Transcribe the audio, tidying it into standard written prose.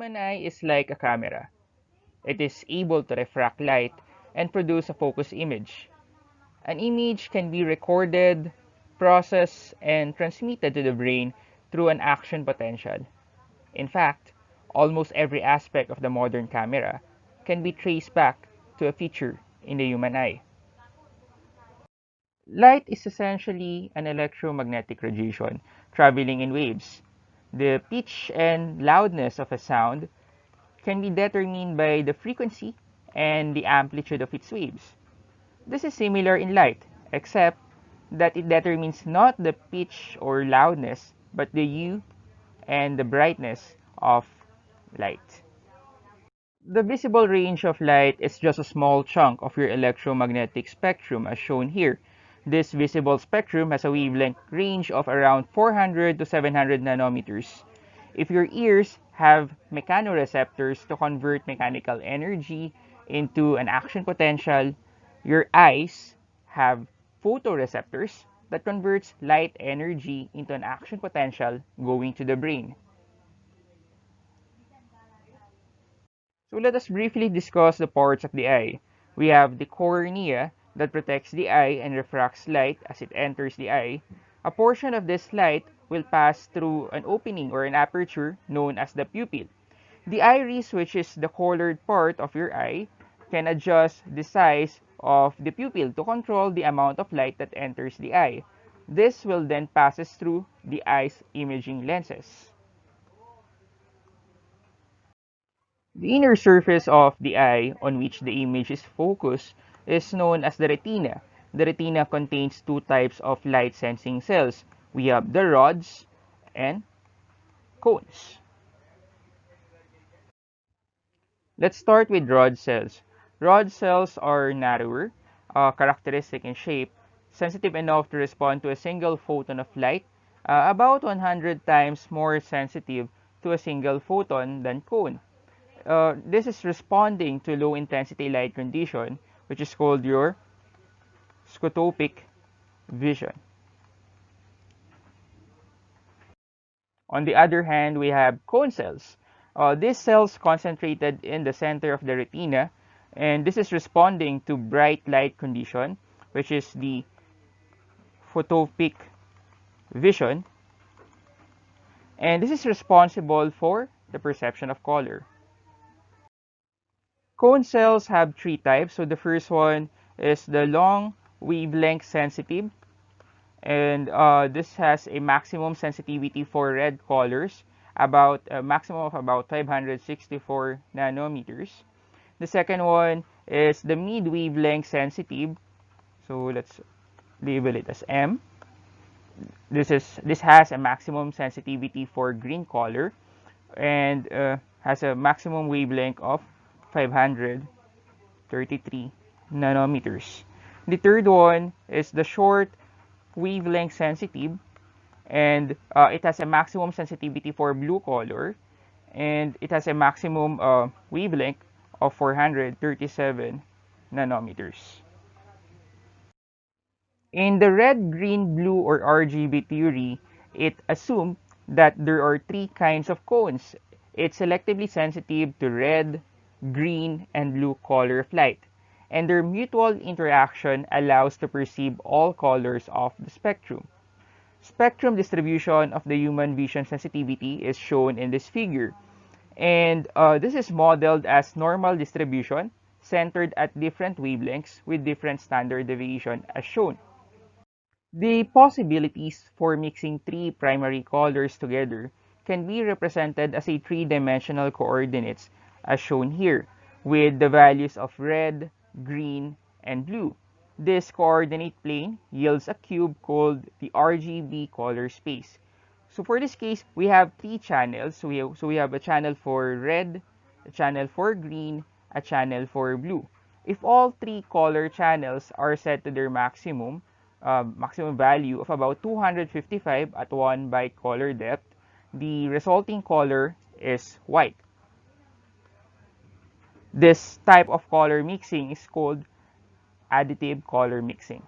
human eye is like a camera. It is able to refract light and produce a focus image. An image can be recorded, processed, and transmitted to the brain through an action potential. In fact, almost every aspect of the modern camera can be traced back to a feature in the human eye. Light is essentially an electromagnetic radiation traveling in waves. The pitch and loudness of a sound can be determined by the frequency and the amplitude of its waves. This is similar in light, except that it determines not the pitch or loudness, but the hue and the brightness of light. The visible range of light is just a small chunk of your electromagnetic spectrum as shown here. This visible spectrum has a wavelength range of around 400 to 700 nanometers. If your ears have mechanoreceptors to convert mechanical energy into an action potential, your eyes have photoreceptors that converts light energy into an action potential going to the brain. So let us briefly discuss the parts of the eye. We have the cornea that protects the eye and refracts light as it enters the eye. A portion of this light will pass through an opening or an aperture known as the pupil. The iris, which is the colored part of your eye, can adjust the size of the pupil to control the amount of light that enters the eye. This will then passes through the eye's imaging lenses. The inner surface of the eye on which the image is focused is known as the retina. The retina contains two types of light sensing cells. We have the rods and cones. Let's start with rod cells. Rod cells are narrower, characteristic in shape, sensitive enough to respond to a single photon of light, about 100 times more sensitive to a single photon than cone. This is responding to low intensity light condition, which is called your scotopic vision. On the other hand, we have cone cells. These cells concentrated in the center of the retina, and this is responding to bright light condition, which is the photopic vision, and this is responsible for the perception of color. Cone cells have three types. So the first one is the long wavelength sensitive, and this has a maximum sensitivity for red colors, about a maximum of about 564 nanometers. The second one is the mid wavelength sensitive. So let's label it as M. This has a maximum sensitivity for green color and has a maximum wavelength of 533 nanometers. The third one is the short wavelength sensitive, and it has a maximum sensitivity for blue color, and it has a maximum wavelength of 437 nanometers. In the red, green, blue, or RGB theory, it assumed that there are three kinds of cones. It's selectively sensitive to red, green, and blue color of light, and their mutual interaction allows to perceive all colors of the spectrum. Spectrum distribution of the human vision sensitivity is shown in this figure, and this is modeled as normal distribution centered at different wavelengths with different standard deviation as shown. The possibilities for mixing three primary colors together can be represented as a three-dimensional coordinates as shown here, with the values of red, green, and blue. This coordinate plane yields a cube called the RGB color space. So for this case, we have three channels. So we have a channel for red, a channel for green, a channel for blue. If all three color channels are set to their maximum value of about 255 at 1 byte color depth, the resulting color is white. This type of color mixing is called additive color mixing.